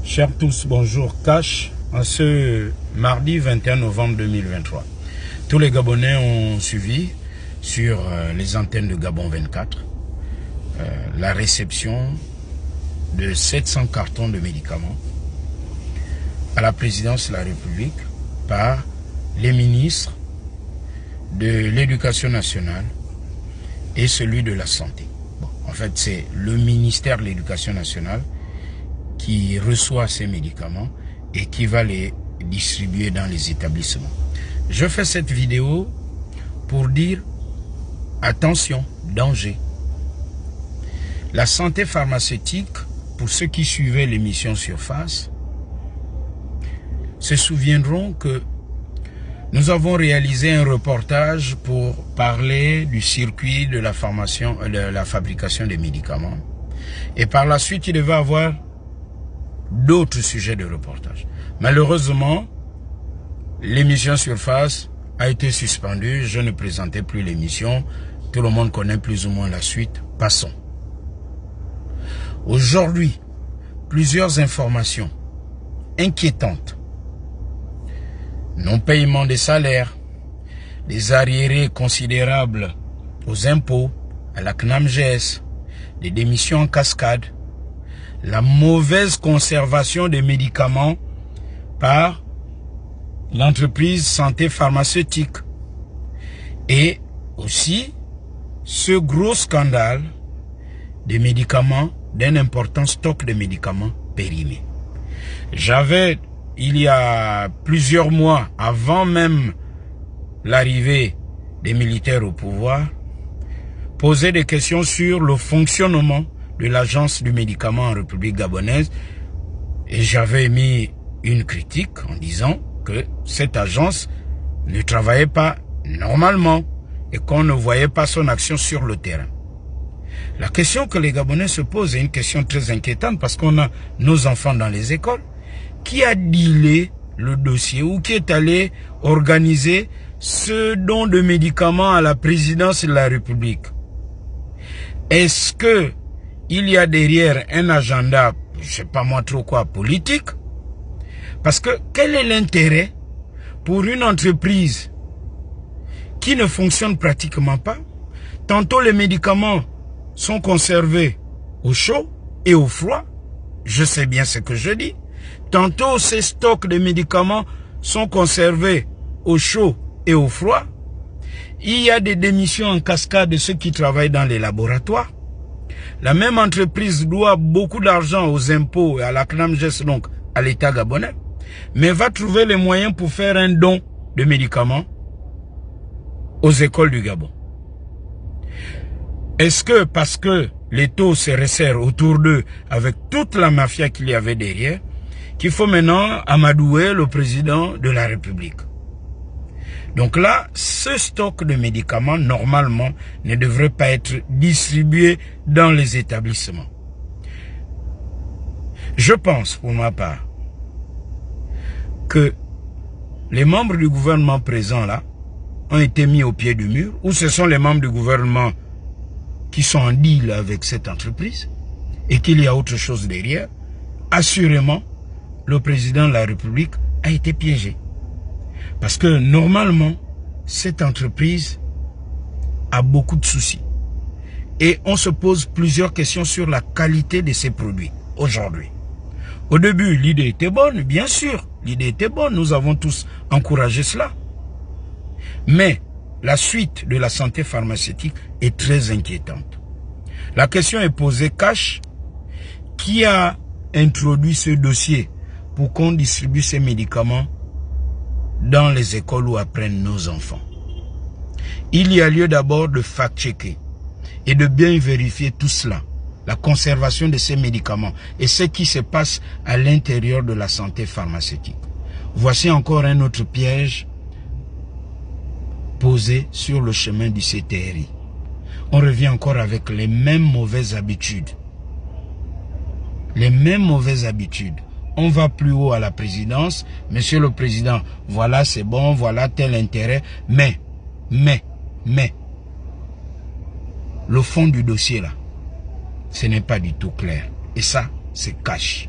Chers tous, bonjour. Cash, en ce mardi 21 novembre 2023. Tous les Gabonais ont suivi sur les antennes de Gabon 24 la réception de 700 cartons de médicaments à la présidence de la République par les ministres de l'Éducation nationale et celui de la Santé. Bon, en fait, c'est le ministère de l'Éducation nationale qui reçoit ces médicaments et qui va les distribuer dans les établissements. Je fais cette vidéo pour dire attention, danger. La santé pharmaceutique, pour ceux qui suivaient l'émission Surface, se souviendront que nous avons réalisé un reportage pour parler du circuit de la fabrication des médicaments. Et par la suite, il devait y avoir d'autres sujets de reportage. Malheureusement, l'émission Surface a été suspendue. Je ne présentais plus l'émission. Tout le monde connaît plus ou moins la suite. Passons. Aujourd'hui, plusieurs informations inquiétantes. Non-paiement des salaires, des arriérés considérables aux impôts, à la CNAMGS, des démissions en cascade, la mauvaise conservation des médicaments par l'entreprise santé pharmaceutique et aussi ce gros scandale des médicaments, d'un important stock de médicaments périmés. J'avais, il y a plusieurs mois, avant même l'arrivée des militaires au pouvoir, posé des questions sur le fonctionnement de l'agence du médicament en République gabonaise et j'avais mis une critique en disant que cette agence ne travaillait pas normalement et qu'on ne voyait pas son action sur le terrain. La question que les Gabonais se posent est une question très inquiétante parce qu'on a nos enfants dans les écoles. Qui a dealé le dossier ou qui est allé organiser ce don de médicaments à la présidence de la République? Est-ce que il y a derrière un agenda, je sais pas moi trop quoi, politique? Parce que quel est l'intérêt pour une entreprise qui ne fonctionne pratiquement pas? Tantôt les médicaments sont conservés au chaud et au froid. Je sais bien ce que je dis. Tantôt ces stocks de médicaments sont conservés au chaud et au froid. Il y a des démissions en cascade de ceux qui travaillent dans les laboratoires. La même entreprise doit beaucoup d'argent aux impôts et à la CNAMGS, donc à l'État gabonais, mais va trouver les moyens pour faire un don de médicaments aux écoles du Gabon. Est-ce que parce que les taux se resserrent autour d'eux avec toute la mafia qu'il y avait derrière, qu'il faut maintenant amadouer le président de la République? Donc là, ce stock de médicaments, normalement, ne devrait pas être distribué dans les établissements. Je pense, pour ma part, que les membres du gouvernement présents là ont été mis au pied du mur, ou ce sont les membres du gouvernement qui sont en deal avec cette entreprise, et qu'il y a autre chose derrière. Assurément, le président de la République a été piégé. Parce que normalement, cette entreprise a beaucoup de soucis. Et on se pose plusieurs questions sur la qualité de ces produits aujourd'hui. Au début, l'idée était bonne, bien sûr. L'idée était bonne, nous avons tous encouragé cela. Mais la suite de la santé pharmaceutique est très inquiétante. La question est posée, Cash, qui a introduit ce dossier pour qu'on distribue ces médicaments dans les écoles où apprennent nos enfants? Il y a lieu d'abord de fact-checker et de bien vérifier tout cela, la conservation de ces médicaments et ce qui se passe à l'intérieur de la santé pharmaceutique. Voici encore un autre piège posé sur le chemin du CTRI. On revient encore avec les mêmes mauvaises habitudes. Les mêmes mauvaises habitudes. On va plus haut à la présidence. Monsieur le président, voilà c'est bon, voilà tel intérêt. Mais, le fond du dossier là, ce n'est pas du tout clair. Et ça, c'est Cash.